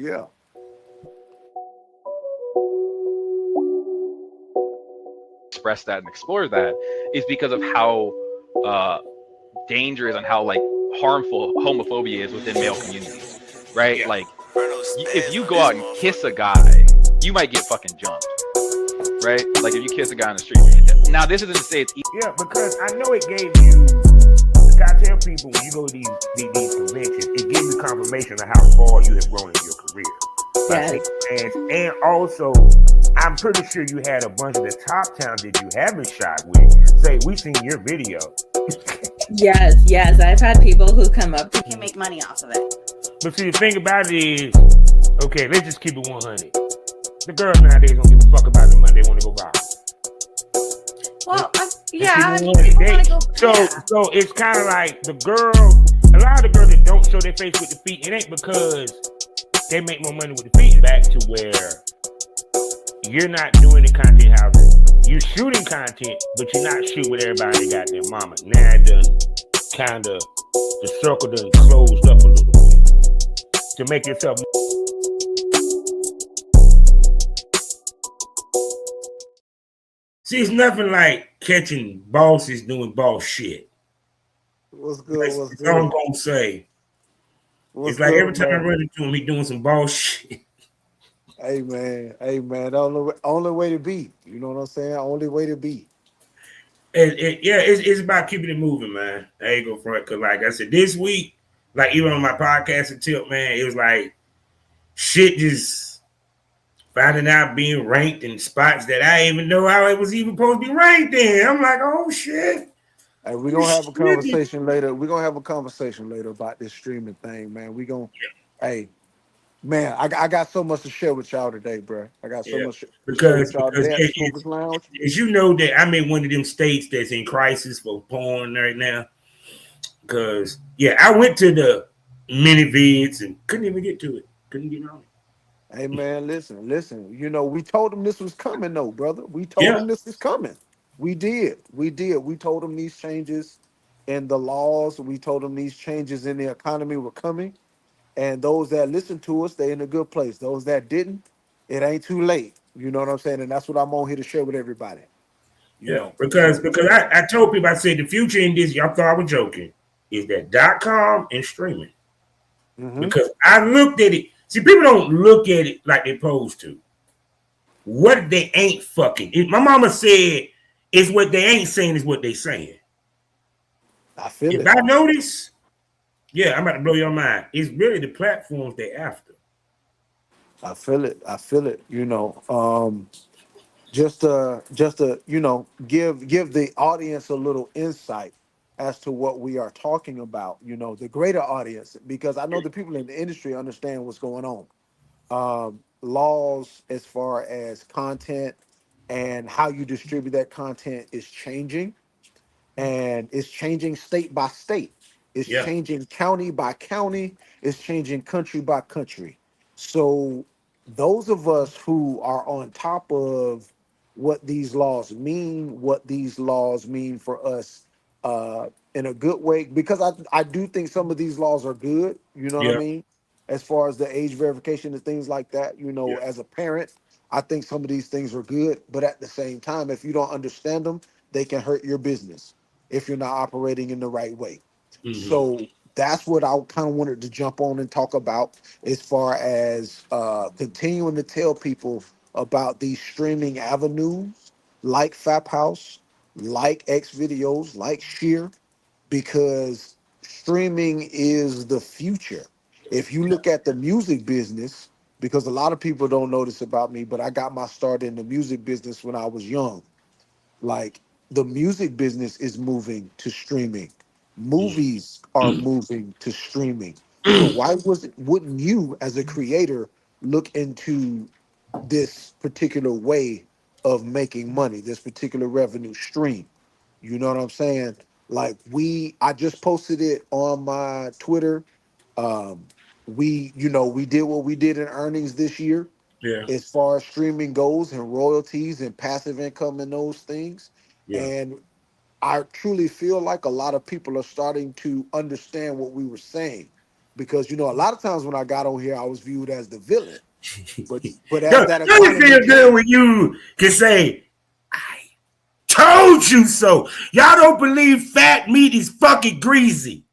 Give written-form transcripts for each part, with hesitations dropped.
Yeah. Express that and explore that is because of how uh, dangerous and how like harmful homophobia is within male communities, right? Yeah. Like, if you go out and kiss a guy, you might get fucking jumped, right? Like if you kiss a guy on the street. Now, this isn't to say it's Yeah, because I know it gave you. I tell people when you go to these conventions, it gives you confirmation of how far you have grown in your career by Yes. seeing fans, and also I'm pretty sure you had a bunch of the top talent that you haven't shot with say, "We seen your video." Yes, yes. I've had people who come up to You can make money off of it. But see, the thing about it is, okay, let's just keep it 100. The girls nowadays don't give a fuck about the money; they want to go viral. Well, Let's keep yeah, I it mean, 100. people want to go. Yeah. So it's kind of like the girl. A lot of the girls that don't show their face with the feet, it ain't because they make more money with the feet. Back to where you're not doing the content how you're shooting content, but you're not shooting with everybody that got their mama. Now it done kind of the circle done closed up a little bit to make yourself. See, it's nothing like catching bosses doing boss shit. What's good? What's That's all I'm good? gonna say. What's It's like every good, time I man? run into him, he doing some boss shit. Hey, man. Hey, man. The only way to be. You know what I'm saying? Only way to be. It's about keeping it moving, man. I ain't go front because, like I said, this week, like even on my podcast and tip, man, it was like shit just finding out being ranked in spots that I didn't even know how it was even supposed to be ranked in. I'm like, oh shit. Hey, we're This gonna have a shit. conversation later. We're gonna have a conversation later about this streaming thing, man. Hey, man, I got so much to share with y'all today, bro. I got so Yeah, much to share because with y'all because today at the Smokers Lounge. as you know that I'm in one of them states that's in crisis for porn right now. Because yeah, I went to the mini vids and couldn't even get to it. Couldn't get on it. Hey, man, listen. You know, we told them this was coming, though, brother. We told Yeah, them this was coming. We did. We told them these changes in the laws. We told them these changes in the economy were coming. And those that listened to us, they in a good place. Those that didn't, it ain't too late. You know what I'm saying? And that's what I'm on here to share with everybody. You yeah. know. So Because I told people I said the future in this, y'all thought I was joking, is that .com and streaming. mhm. Because I looked at it. See, people don't look at it like they're supposed to. What they ain't fucking. My mama said it's what they ain't saying is what they saying. I feel If it. I notice, yeah, I'm about to blow your mind. It's really the platforms they after. I feel it. I feel it. Just to give the audience a little insight as to what we are talking about, the greater audience, because I know the people in the industry understand what's going on. Laws as far as content and how you distribute that content is changing, and it's changing state by state. It's Yeah, changing county by county. It's changing country by country. So those of us who are on top of what these laws mean for us, in a good way, because I do think some of these laws are good. You know what I yeah, mean? As far as the age verification and things like that, yeah. as a parent, I think some of these things are good. But at the same time, if you don't understand them, they can hurt your business if you're not operating in the right way. Mm-hmm. So that's what I kind of wanted to jump on and talk about, as far as continuing to tell people about these streaming avenues like Fap House, like X Videos, like Sheer, because streaming is the future. If you look at the music business, because a lot of people don't know this about me, but I got my start in the music business when I was young. Like, the music business is moving to streaming. Movies are moving to streaming. So wouldn't you as a creator look into this particular way of making money, this particular revenue stream? You know what I'm saying? Like, I just posted it on my Twitter. Um, we did what we did in earnings this year Yeah, as far as streaming goes, and royalties and passive income and those things. yeah, And I truly feel like a lot of people are starting to understand what we were saying, because a lot of times when I got on here, I was viewed as the villain. But as Don't that you economy feel good changed, when you can say, I told you so. Y'all don't believe fat meat is fucking greasy.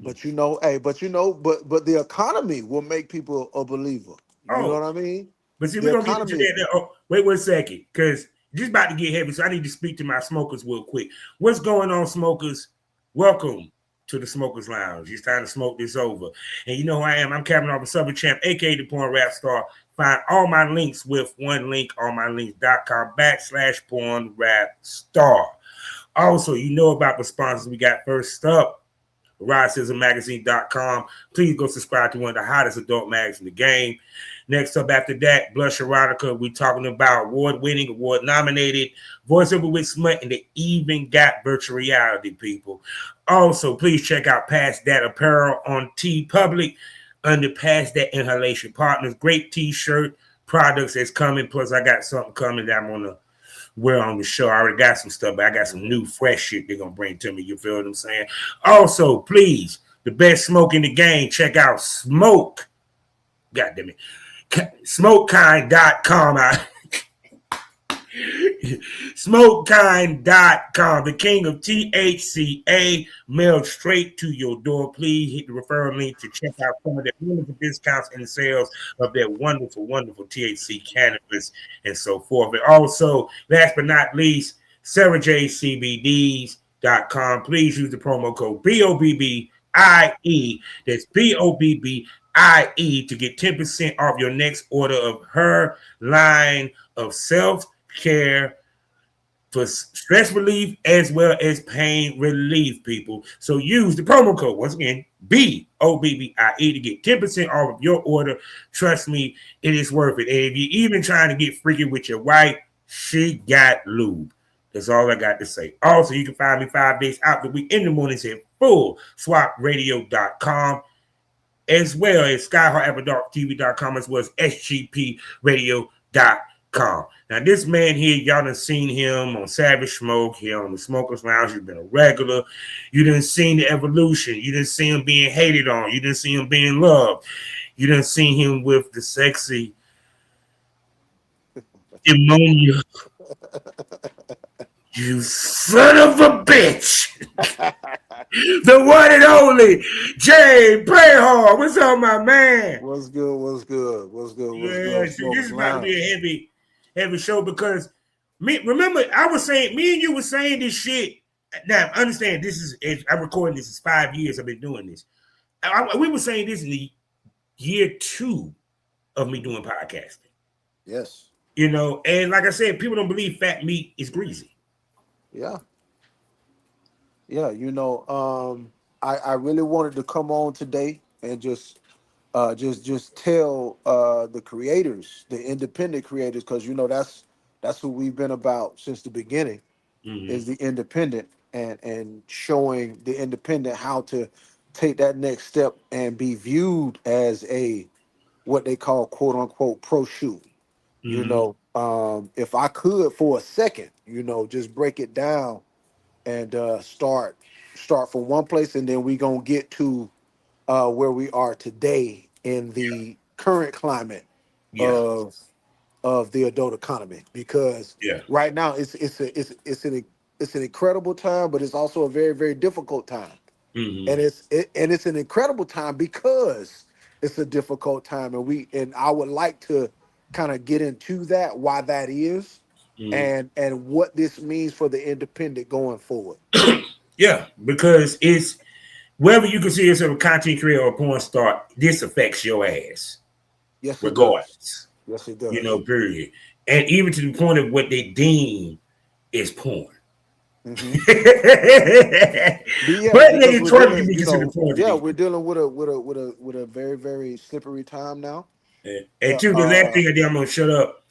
but the economy will make people a believer. You know Oh, what I mean? but see, we're The gonna get into economy. that now. Oh, wait 1 second, because just about to get heavy, so I need to speak to my smokers real quick. What's going on, smokers? Welcome to the Smokers Lounge. It's time to smoke this over. And you know who I am. I'm Captain Officer Southern Champ, aka the Porn Rap Star. Find all my links with one link, allmylinks.com/porn rap star. Also, you know about the sponsors we got. First up, RodSizzleMagazine.com. Please go subscribe to one of the hottest adult mags in the game. Next up after that, Blush Erotica. We're talking about award-winning, award-nominated voiceover with smut, and they even got virtual reality, people. Also, please check out Past That Apparel on T Public under Past That Inhalation Partners. Great t-shirt products that's coming. Plus, I got something coming that I'm going to wear on the show. I already got some stuff, but I got some new fresh shit they're gonna bring to me. You feel what I'm saying? Also, please, the best smoke in the game, check out Smoke. God damn it. Smokekind.com. Smokekind.com, the king of THCA, mailed straight to your door. Please hit the referral link to check out some of the wonderful discounts and sales of that wonderful, wonderful THC cannabis and so forth. And also, last but not least, SarahJCBDs.com. Please use the promo code BOBBIE. That's BOBBIE to get 10% off your next order of her line of self-care for stress relief as well as pain relief, people. So use the promo code, once again, BOBBIE to get 10% off of your order. Trust me, it is worth it. And if you're even trying to get freaky with your wife, she got lube. That's all I got to say. Also, you can find me 5 days out the week in the mornings at fullswapradio.com, as well as skyheartapple.tv.com, as well as sgpradio.com. Now, this man here, y'all done seen him on Savage Smoke here on the Smokers Lounge. He's been a regular. You done seen the evolution. You done see him being hated on. You done see him being loved. You done seen him with the sexy ammonia. You son of a bitch. The one and only Jay Playhard. What's up, my man? What's good? What's good? What's good? What's Yeah, good? so this Smokers is about to be Lounge. a heavy show because remember, I was saying, me and you were saying this shit. Now, understand, I'm recording this, is 5 years I've been doing this. We were saying this in the year 2 of me doing podcasting. Yes. And like I said, people don't believe fat meat is greasy. Yeah. Yeah. I really wanted to come on today and just tell the creators, the independent creators, because that's who we've been about since the beginning, is the independent, and showing the independent how to take that next step and be viewed as a what they call quote unquote pro shoe. If I could for a second, just break it down and start from one place, and then we gonna get to where we are today in the current climate Yeah. of the adult economy, because Yeah. right now it's an incredible time, but it's also a very, very difficult time. And it's an incredible time because it's a difficult time, and I would like to kind of get into that, why that is, and what this means for the independent going forward. Yeah, because it's whether you consider yourself a content creator or a porn star, this affects your ass, Yes, it does. regardless. Yes, it does. Period. And even to the point of what they deem is porn. Hmm. But yeah, But because nigga we're twerk can dealing, be considered porn to yeah, these we're people. dealing with a very, very slippery time now. And two, the last thing I did, I'm gonna shut up.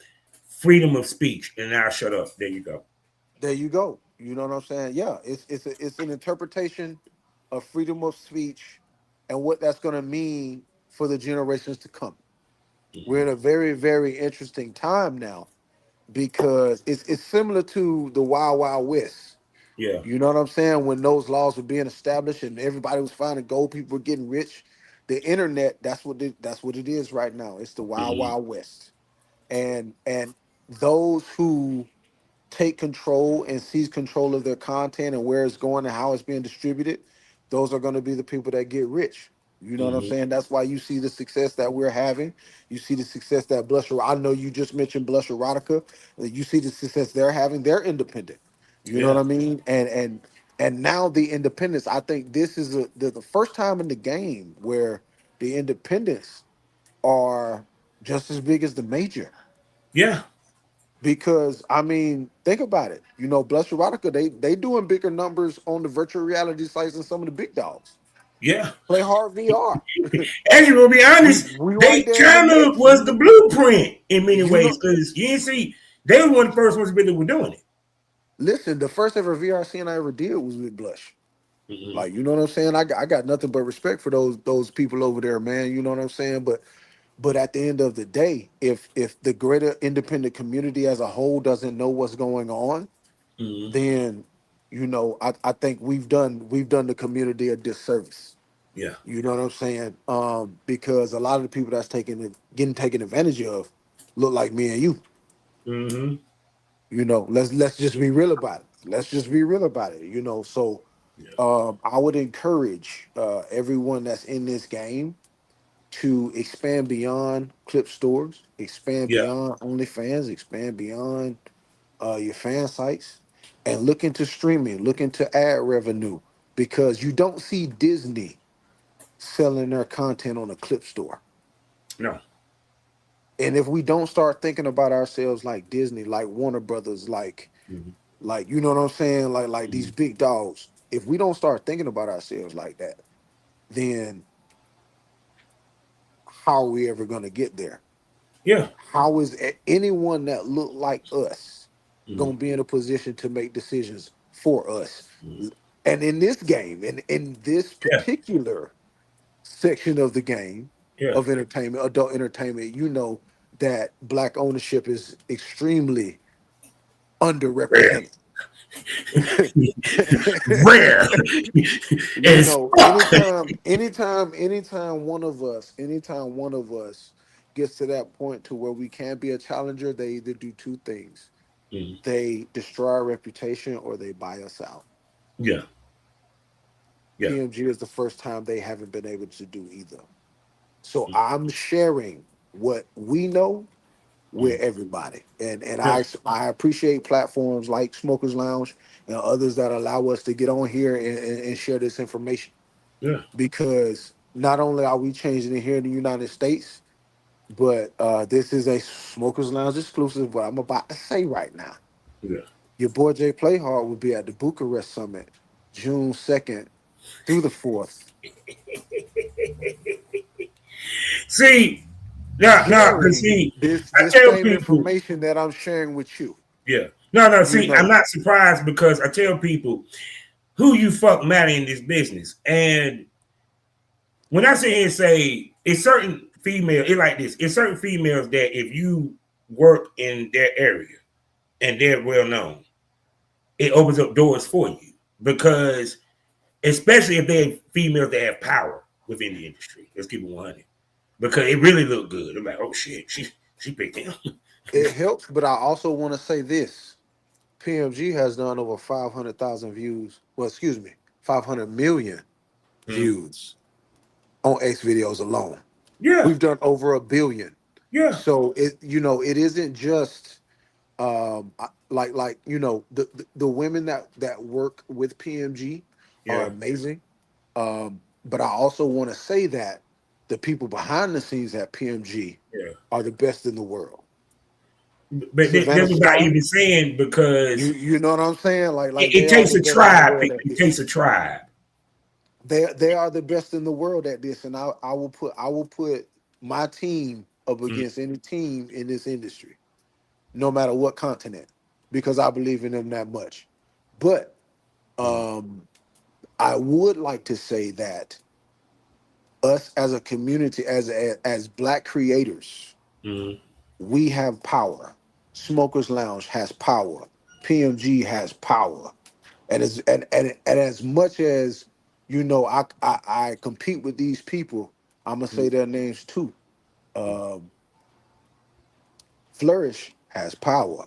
Freedom of speech, and I'll shut up. There you go. There you go. You know what I'm saying? Yeah, it's an interpretation of freedom of speech and what that's going to mean for the generations to come. We're in a very, very interesting time now, because it's similar to the Wild Wild West. Yeah. You know what I'm saying? When those laws were being established and everybody was finding gold, people were getting rich. The internet, that's what it is right now. It's the wild, Mm-hmm. wild west. And those who take control and seize control of their content and where it's going and how it's being distributed, those are going to be the people that get rich. You know what I'm Mm-hmm. saying? That's why you see the success that we're having. You see the success that I know you just mentioned Blush Erotica. You see the success they're having. They're independent. You know what Yeah. I mean? And now the independents. I think this is the first time in the game where the independents are just as big as the major. Yeah. Because I mean, think about it. You know, Blush Erotica, they doing bigger numbers on the virtual reality sites than some of the big dogs. Yeah. Play hard VR. And you will be we honest, we right they there in the kind of mix. was the blueprint in many You ways know, because you didn't see they were one of the first ones really were doing it. listen, the first ever VR scene I ever did was with Blush. Mm-hmm. Like, you know what I'm saying? I got nothing but respect for those people over there, man. You know what I'm saying? But at the end of the day, if the greater independent community as a whole doesn't know what's going on, Mm-hmm. then I think we've done the community a disservice. Yeah. You know what I'm saying? Because a lot of the people that's getting taken advantage of look like me and you. Mm-hmm. Let's just be real about it. Let's just be real about it. So Yeah. I would encourage everyone that's in this game to expand beyond clip stores, expand Yeah. beyond OnlyFans, expand beyond your fan sites, and look into streaming, look into ad revenue, because you don't see Disney selling their content on a clip store. No. And if we don't start thinking about ourselves like Disney, like Warner Brothers, Mm-hmm. like you know what I'm saying, like Mm-hmm. these big dogs, if we don't start thinking about ourselves like that, then how are we ever going to get there? Yeah. How is anyone that look like us Mm-hmm. going to be in a position to make decisions for us? Mm-hmm. And in this game, and in this Yeah. particular section of the game Yeah. of entertainment, adult entertainment, that black ownership is extremely Rare. underrepresented. Rare. As fuck. Anytime one of us gets to that point to where we can be a challenger, they either do two things. Mhm. They destroy our reputation or they buy us out. Yeah. Yeah. PMG is the first time they haven't been able to do either. So Mhm. I'm sharing what we know with Mhm. everybody. And Yeah. I appreciate platforms like Smokers Lounge and others that allow us to get on here and share this information, Yeah. because not only are we changing it here in the United States, but this is a Smokers Lounge exclusive. What I'm about to say right now, Yeah. your boy Jay Playhard will be at the Bucharest Summit June 2nd through the 4th, See, now, cause sharing see, this I this tell same people, information that I'm sharing with you. yeah. No, You see, I'm know, not surprised because I tell people who you fuck matter in this business. And when I sit here and say it's certain female, it like this, it's certain females that if you work in their area and they're well known, it opens up doors for you. Because especially if they're females that have power within the industry. Let's keep it 100. Because it really looked good. I'm like, oh shit, she picked him. it helps, but I also want to say this. PMG has done over 500,000 views. Well, excuse me, 500 million Mhm. views on X videos alone. Yeah, We've done over a billion. yeah, So it isn't just the women that work with PMG are yeah, amazing. But I also want to say that the people behind the scenes at PMG yeah. are the best in the world. But Savannah that's what I Scott, even saying because you know what I'm saying? Like it they are takes the a best in the tribe. world at It this. takes a tribe. They are the best in the world at this, and I will put my team up Mm, against any team in this industry, no matter what continent, because I believe in them that much. But mm, um, I would like to say that us as a community, as black creators, mm, we have power. Smokers Lounge has power. PMG has power. And as much as I compete with these people, I'm gonna say their names too. Um, Flourish has power.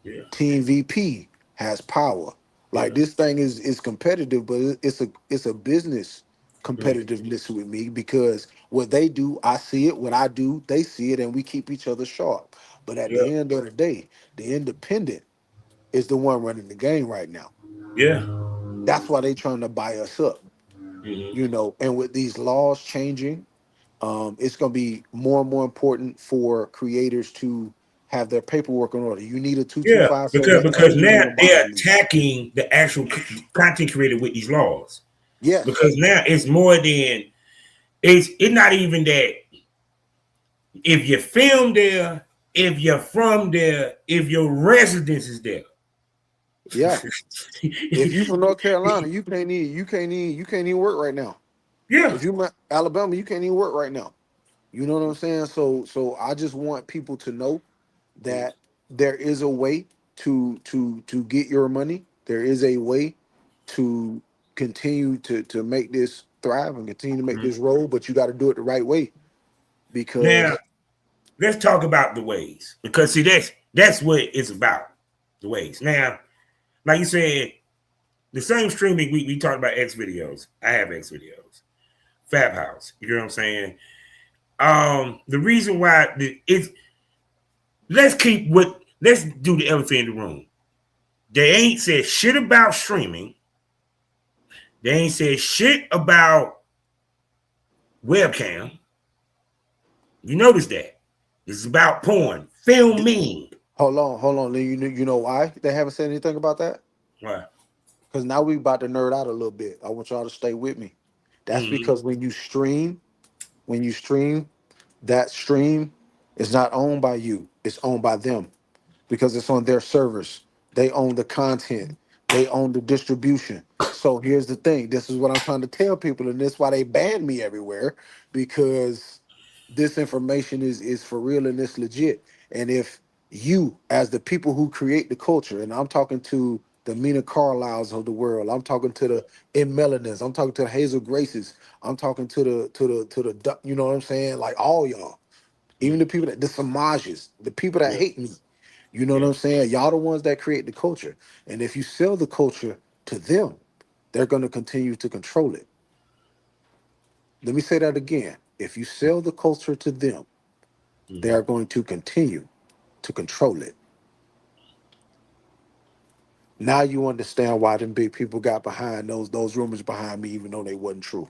Yeah, Team VP has power. Like yeah, this thing is competitive, but it's a business mm, competitiveness with me because what they do, I see it. What I do, they see it, and we keep each other sharp. But at yeah, the end of the day, the independent is the one running the game right now. yeah. That's why they trying to buy us up, Hmm. And with these laws changing, it's going to be more and more important for creators to have their paperwork in order. You need a Yeah, 225 so because that because every now room they're behind me. attacking the actual content creator with these laws. Yes. Because now it's more than it's not even that if you film there, if you're from there, if your residence is there. Yeah. If you from North Carolina, you can't even work right now. Yeah. If you from Alabama, you can't even work right now. You know what I'm saying? So I just want people to know that there is a way to get your money. There is a way to continue to make this thrive and continue to make Mhm. this roll, but you got to do it the right way Now because let's talk about the ways because see that's what it's about. The ways. Now, like you said, the same streaming we talked about X videos. I have X videos. Fab House. You know what I'm saying? The reason why it's let's do the elephant in the room. They ain't said shit about streaming. They ain't said shit about webcam. You notice that. It's about porn, filming. hold on. You know why they haven't said anything about that? Right. Because now we about to nerd out a little bit. I want y'all to stay with me. That's Mm-hmm. because when you stream, that stream is not owned by you. It's owned by them because it's on their servers. They own the content. They own the distribution. So here's the thing. This is what I'm trying to tell people, and this is why they ban me everywhere because this information is for real and it's legit. And if you, as the people who create the culture, and I'm talking to the Mina Carlisles of the world, I'm talking to the M. Melanins, I'm talking to the Hazel Graces, I'm talking to the you know what I'm saying? Like all y'all, even the people that the Samajes, the people that Yeah. hate me, you know what Yeah. I'm saying? Y'all the ones that create the culture. And if you sell the culture to them, they're going to continue to control it. Let me say that again. If you sell the culture to them, they Mm-hmm. are going to continue to control it. Now you understand why them big people got behind those rumors behind me, even though they wasn't true.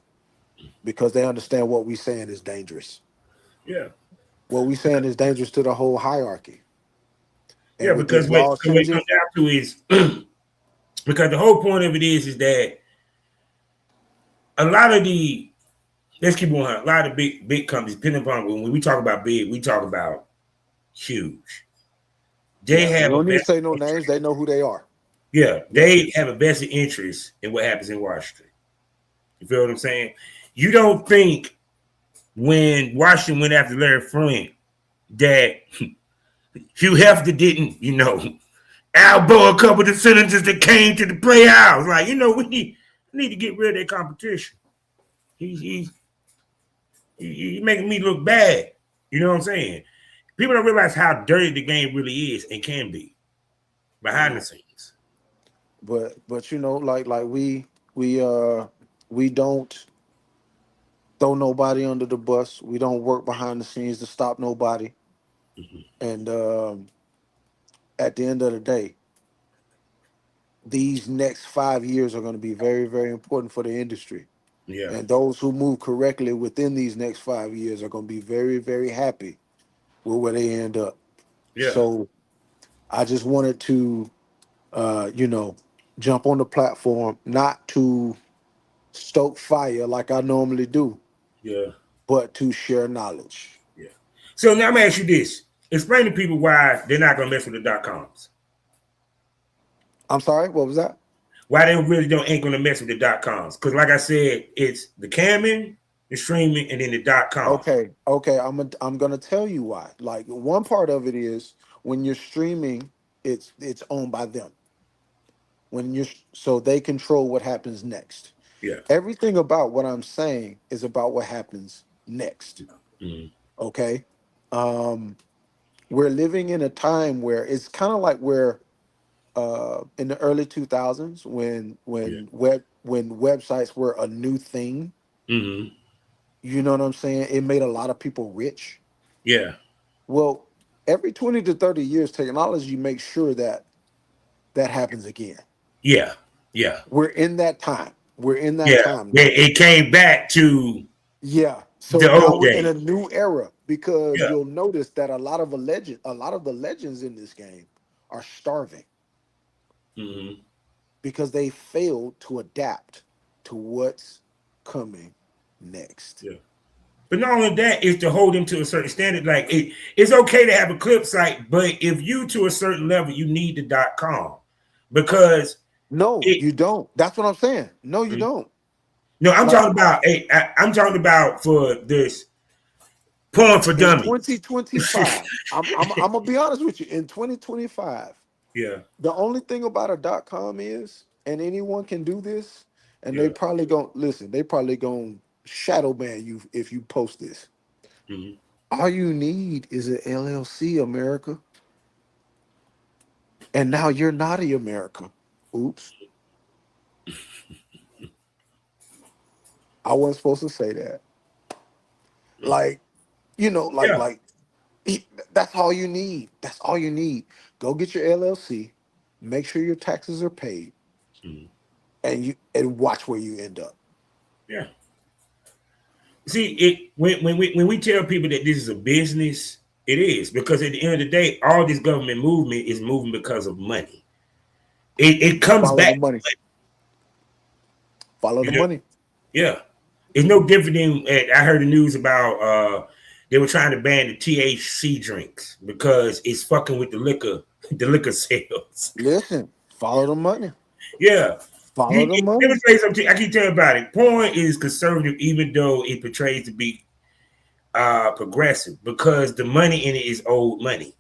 Because they understand what we saying is dangerous. Yeah. What we saying is dangerous to the whole hierarchy. Yeah. And with Because these laws what it changing, comes down to is because the whole point of it is that a lot of the let's keep on a lot of big companies, depending upon when we talk about big, we talk about huge. They yeah, we have a don't need to vested say no names. interest. They know who they are. Yeah, Yeah. they have a vested interest in what happens in Washington. You feel what I'm saying? You don't think when Washington went after Larry Flint that Hugh Hefner didn't, elbow a couple of the senators that came to the playhouse. Like, we need to get rid of that competition. He's he making me look bad. You know what I'm saying? People don't realize how dirty the game really is and can be I behind the know. scenes. But like we don't throw nobody under the bus. We don't work behind the scenes to stop nobody. Mhm. And at the end of the day, these next 5 years are going to be very, very important for the industry. Yeah, And those who move correctly within these next 5 years are going to be very, very happy with where they end up. yeah, So I just wanted to, uh, you know, jump on the platform, not to stoke fire like I normally do, yeah, but to share knowledge. yeah. So now I'm gonna ask you this: explain to people why they're not gonna mess with the .coms. I'm sorry, what was that? Why they really don't ain't gonna mess with the .coms? Because like I said, it's the camming, the streaming, and then the .com. Okay. I'm gonna tell you why. Like one part of it is when you're streaming, it's owned by them. so they control what happens next. Yeah. Everything about what I'm saying is about what happens next. Mhm. Okay. Um, we're living in a time where it's kind of like we're in the early 2000s Yeah. when websites were a new thing. Hmm. You know what I'm saying? It made a lot of people rich. Yeah. Well, every 20 to 30 years, technology makes sure that that happens again. Yeah. Yeah. We're in that time. We're in that Yeah. time now. It came back to Yeah. So the now old we're in days. a new era because Yeah. you'll notice that a lot of the legends in this game are starving Hmm. because they failed to adapt to what's coming next. Yeah. But not only that, is to hold them to a certain standard. Like it's okay to have a clip site, but if you to a certain level, you need the .com because No, it. you don't. That's what I'm saying. No, you Mhm. don't. No, I'm Like talking about. I'm talking about for this porn for in dummies. 2025, I'm gonna be honest with you. In 2025, Yeah. the only thing about a .com is, and anyone can do this, and they Yeah. probably going listen. They probably gonna shadow ban you if you post this. Hmm. All you need is an LLC, America, and now you're not a America. Oops, I wasn't supposed to say that. Like, Yeah. that's all you need. That's all you need. Go get your LLC, make sure your taxes are paid, Mhm. and watch where you end up. Yeah. See, it when we tell people that this is a business, it is because at the end of the day, all this government movement is moving because of money. It comes Follow the back, money. Follow the you know. money. Yeah, it's no different than I heard the news about. They were trying to ban the THC drinks because it's fucking with the liquor sales. Listen, follow the money. Yeah. Follow the Let me money. tell you something. I keep telling you about it. Porn is conservative, even though it portrays to be progressive, because the money in it is old money.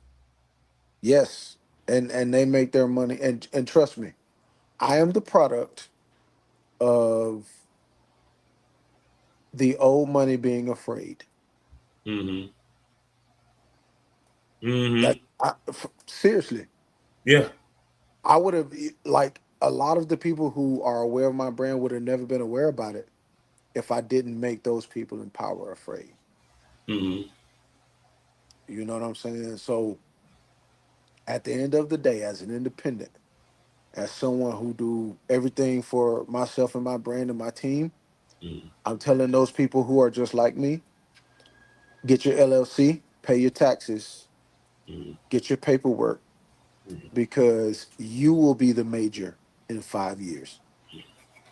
Yes, and they make their money. And trust me, I am the product of the old money being afraid. Mm-hmm. Mm-hmm. Seriously, Yeah. I would have like a lot of the people who are aware of my brand would have never been aware about it if I didn't make those people in power afraid. Mm-hmm. You know what I'm saying? So at the end of the day, as an independent, as someone who do everything for myself and my brand and my team, Mm-hmm. I'm telling those people who are just like me, get your LLC, pay your taxes, Mm-hmm. get your paperwork, because you will be the major in 5 years.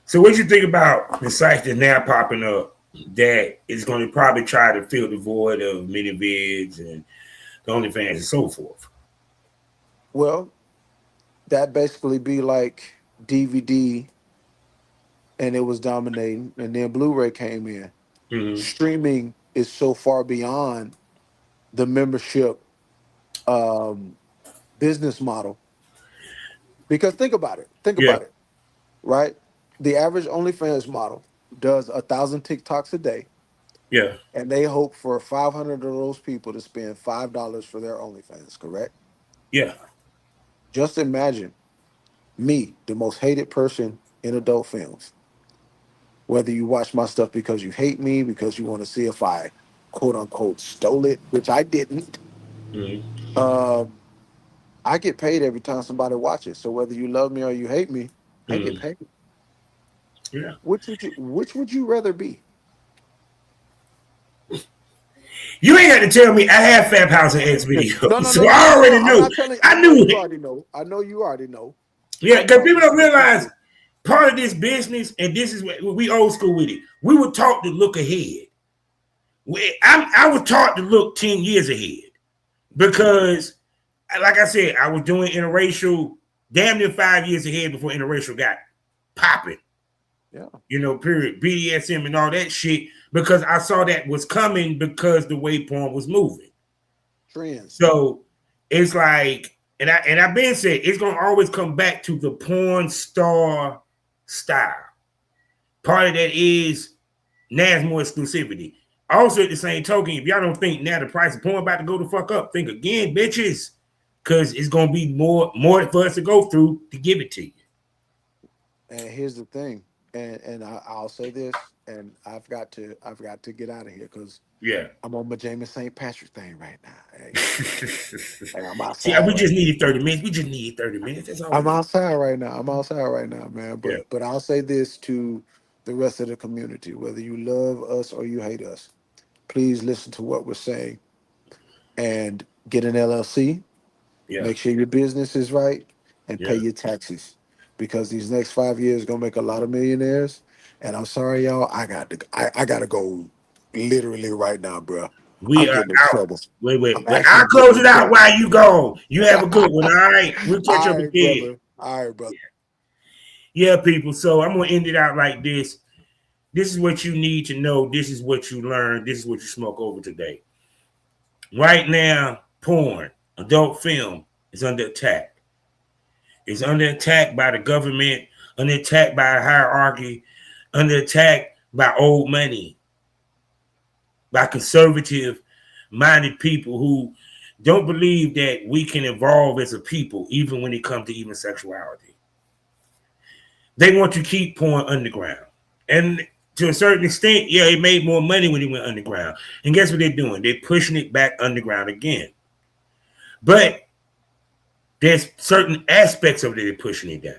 So what do you think about the sites that now popping up that is going to probably try to fill the void of mini vids and the OnlyFans and so forth? Well, that basically be like DVD and it was dominating, and then Blu-ray came in. Mm-hmm. Streaming is so far beyond the membership um, business model. Because think about it. Think Yeah. about it, right? The average OnlyFans model does 1,000 TikToks a day, Yeah. and they hope for 500 of those people to spend $5 for their OnlyFans, correct? Yeah. Just imagine me, the most hated person in adult films. Whether you watch my stuff because you hate me, because you want to see if I quote unquote stole it, which I didn't. Mm-hmm. Um, I get paid every time somebody watches. So whether you love me or you hate me, I get Mm-hmm. paid. Yeah. Which would you rather be? You ain't got to tell me I have Fab House and X No, videos, no, so no, no, no, I no, no. already I'm knew. not telling. I I know knew you it. already know. I know you already know. Yeah, I'm because people talking don't to the realize people. part of this business, and this is what we old school with it. We were taught to look ahead. I was taught to look 10 years ahead because, like I said, I was doing interracial damn near 5 years ahead before interracial got popping, Yeah, period. BDSM and all that shit because I saw that was coming because the way porn was moving. trends. So it's like and I've been said it's gonna always come back to the porn star style. Part of that is now more exclusivity. Also, at the same token, if y'all don't think now the price of porn about to go the fuck up, think again, bitches, because it's gonna be more for us to go through to give it to you. And here's the thing, and I'll say this, and I've got to get out of here because Yeah. I'm on my James St. Patrick thing right now. Hey, I'm See, outside we right just now. needed 30 minutes. We just needed 30 minutes. That's all. I'm outside right now. Man. Yeah. But I'll say this to the rest of the community: whether you love us or you hate us, please listen to what we're saying and get an LLC. Yeah. Make sure your business is right and pay Yeah. your taxes, because these next 5 years gonna make a lot of millionaires. And I'm sorry, y'all. I gotta go literally right now, bro. We I'm are getting in out. trouble. Wait. I'm I'll actually getting close in it out trouble. while you go. You have a good one. All right. We'll catch up All right, again. brother. All right, brother. Yeah, people. So I'm gonna end it out like this. This is what you need to know. This is what you learn. This is what you smoke over today. Right now, porn, adult film is under attack. It's under attack by the government, under attack by a hierarchy, under attack by old money, by conservative minded people who don't believe that we can evolve as a people, even when it comes to even sexuality. They want to keep porn underground. And to a certain extent, yeah, it made more money when it went underground. And guess what they're doing? They're pushing it back underground again. But there's certain aspects of it they're pushing it down.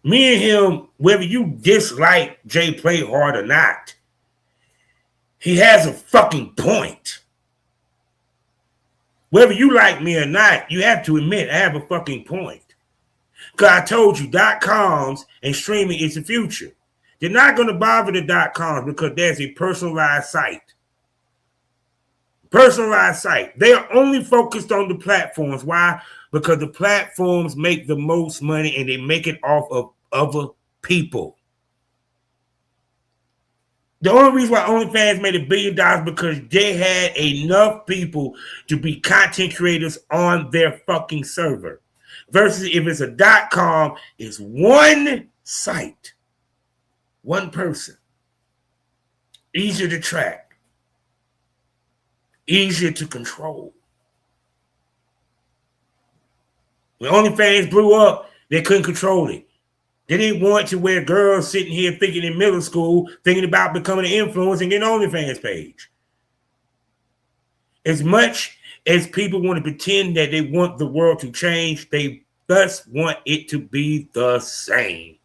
Me and him, whether you dislike Jay Playhard or not, he has a fucking point. Whether you like me or not, you have to admit I have a fucking point. Because I told you, .coms and streaming is the future. They're not going to bother the .coms because there's a personalized site. Personalized site. They are only focused on the platforms. Why? Because the platforms make the most money and they make it off of other people. The only reason why OnlyFans made $1 billion because they had enough people to be content creators on their fucking server. Versus if it's a .com, it's one site, one person. Easier to track, easier to control. When OnlyFans blew up, they couldn't control it. They didn't want to where girls sitting here thinking in middle school, thinking about becoming an influencer and getting an OnlyFans page. As much as people want to pretend that they want the world to change, they thus want it to be the same.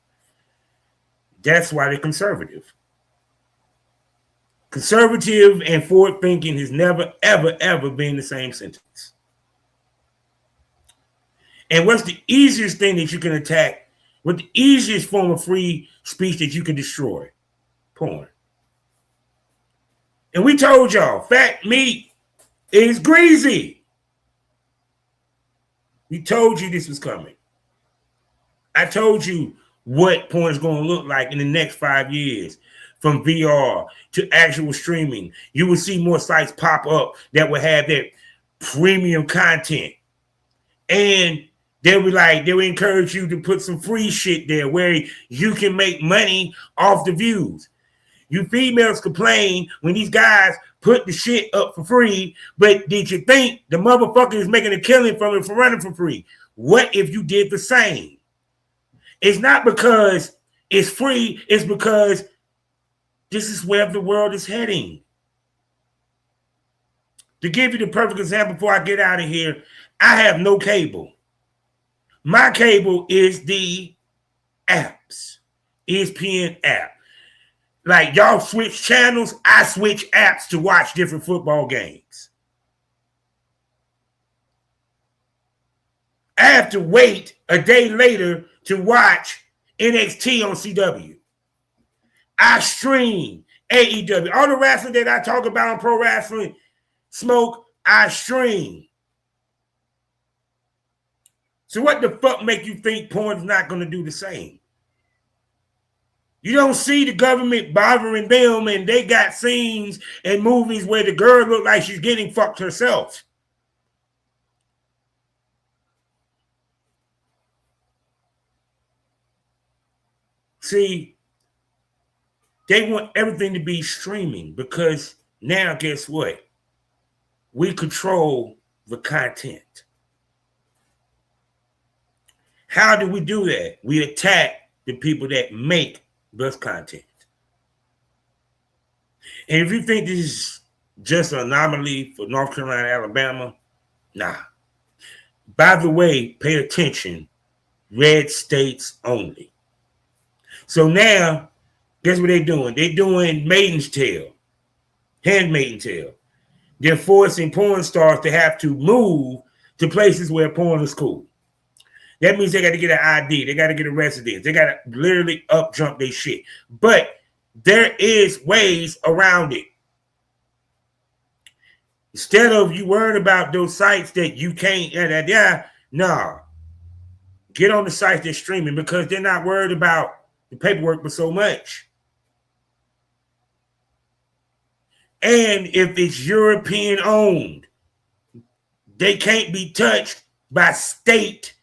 That's why they're conservative. Conservative and forward thinking has never, ever, ever been the same sentence. And what's the easiest thing that you can attack? What's the easiest form of free speech that you can destroy? Porn. And we told y'all, fat meat is greasy. We told you this was coming. I told you what porn is going to look like in the next 5 years. From VR to actual streaming, you will see more sites pop up that will have that premium content. And they will encourage you to put some free shit there where you can make money off the views. You females complain when these guys put the shit up for free, but did you think the motherfucker is making a killing from it for running for free? What if you did the same? It's not because it's free, it's because this is where the world is heading. To give you the perfect example before I get out of here, I have no cable. My cable is the apps, ESPN app. Like y'all switch channels, I switch apps to watch different football games. I have to wait a day later to watch NXT on CW. I stream AEW. All the wrestling that I talk about on Pro Wrestling Smoke, I stream. So what the fuck make you think porn's not going to do the same? You don't see the government bothering them and they got scenes in movies where the girl look like she's getting fucked herself. See, they want everything to be streaming because now, guess what? We control the content. How do we do that? We attack the people that make this content. And if you think this is just an anomaly for North Carolina, Alabama, nah. By the way, pay attention. Red states only. So now, guess what they're doing? They're doing Maiden's Tale, Handmaid's Tale. They're forcing porn stars to have to move to places where porn is cool. That means they got to get an ID. They got to get a residence. They got to literally up jump their shit. But there is ways around it. Instead of you worrying about those sites that you can't, nah. Get on the sites that's streaming because they're not worried about the paperwork but so much. And if it's European owned, they can't be touched by state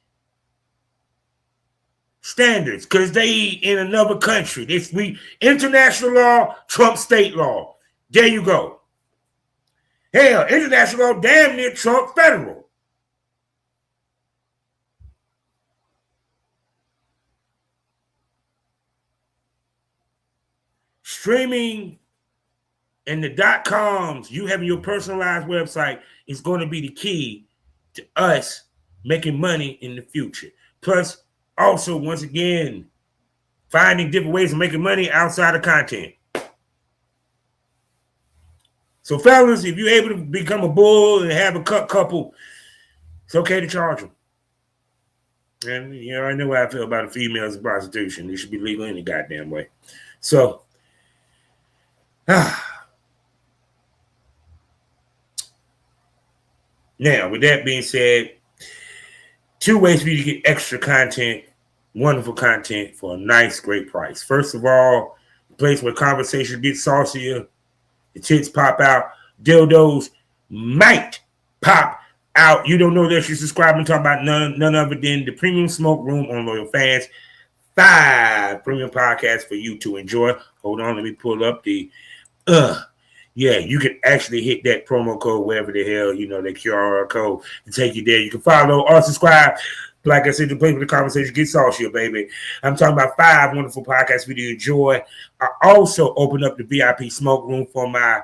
standards because they in another country. We international law, Trump state law. There you go. Hell, international law damn near Trump federal. Streaming and the .coms, you having your personalized website is going to be the key to us making money in the future. Plus, also, once again, finding different ways of making money outside of content. So, fellas, if you're able to become a bull and have a couple, it's okay to charge them. And, you know, I know how I feel about the females in prostitution. They should be legal any goddamn way. So, now, with that being said, 2 ways for you to get extra content, wonderful content for a nice, great price. First of all, a place where conversation gets saucier, the tits pop out, dildos might pop out. You don't know that you're subscribing, talking about none other than the Premium Smoke Room on Loyal Fans. 5 premium podcasts for you to enjoy. Hold on, let me pull up the yeah, you can actually hit that promo code, wherever the hell, you know, that QR code to take you there. You can follow or subscribe. Like I said, the place where the conversation gets saucier, baby. I'm talking about 5 wonderful podcasts for you to enjoy. I also open up the VIP smoke room for my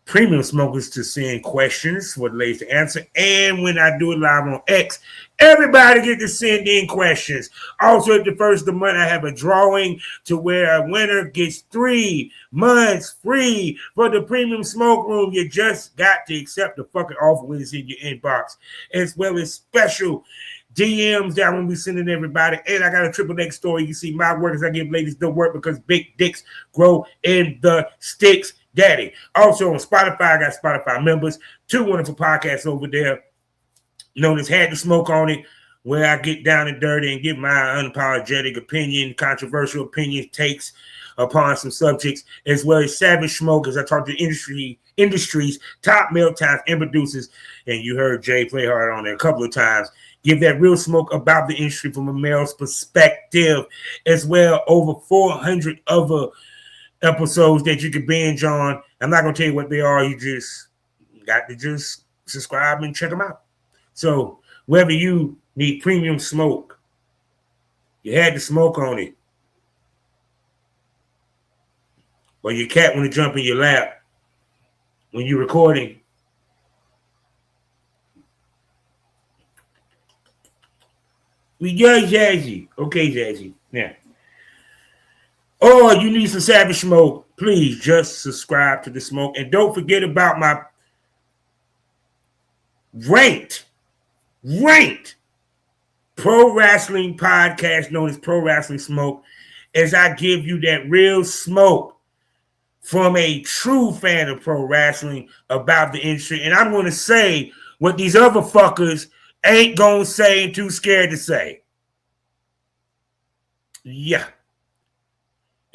premium smokers to send questions for the ladies to answer. And when I do it live on X, everybody get to send in questions. Also, at the first of the month, I have a drawing to where a winner gets 3 months free for the premium smoke room. You just got to accept the fucking offer when it's in your inbox, as well as special DMs that I'm going to be sending everybody. And I got a triple X story. You see my work as I give ladies the work because big dicks grow in the sticks. Daddy. Also on Spotify, I got Spotify members, 2 wonderful podcasts over there known as Had to Smoke on It, where I get down and dirty and give my unapologetic opinion, controversial opinions, takes upon some subjects, as well as Savage Smoke, as I talk to industry's top male talents and producers. And you heard Jay Playhard on there a couple of times. Give that real smoke about the industry from a male's perspective, as well over 400 other episodes that you can binge on. I'm not going to tell you what they are. You just got to just subscribe and check them out. So whether you need premium smoke, you had to smoke on it, or your cat want to jump in your lap when you're recording, we got Jazzy. Okay, Jazzy. Yeah. Or you need some Savage Smoke, please just subscribe to the smoke. And don't forget about my ranked pro wrestling podcast known as Pro Wrestling Smoke, as I give you that real smoke from a true fan of pro wrestling about the industry. And I'm going to say what these other fuckers ain't going to say and too scared to say. Yeah.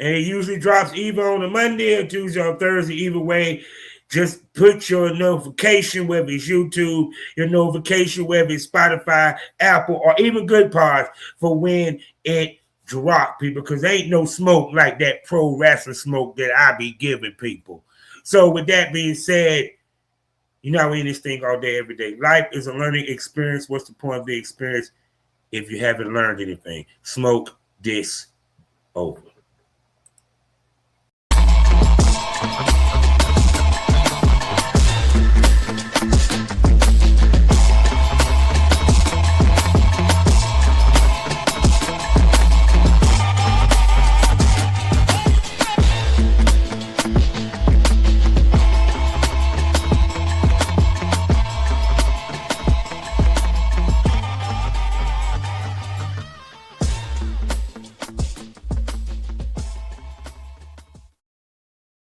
And it usually drops either on a Monday or Tuesday or Thursday. Either way, just put your notification, whether it's YouTube, your notification, whether it's Spotify, Apple, or even Good Pods, for when it drop people because ain't no smoke like that pro wrestling smoke that I be giving people. So with that being said, you're not in this thing all day, every day. Life is a learning experience. What's the point of the experience if you haven't learned anything? Smoke this over.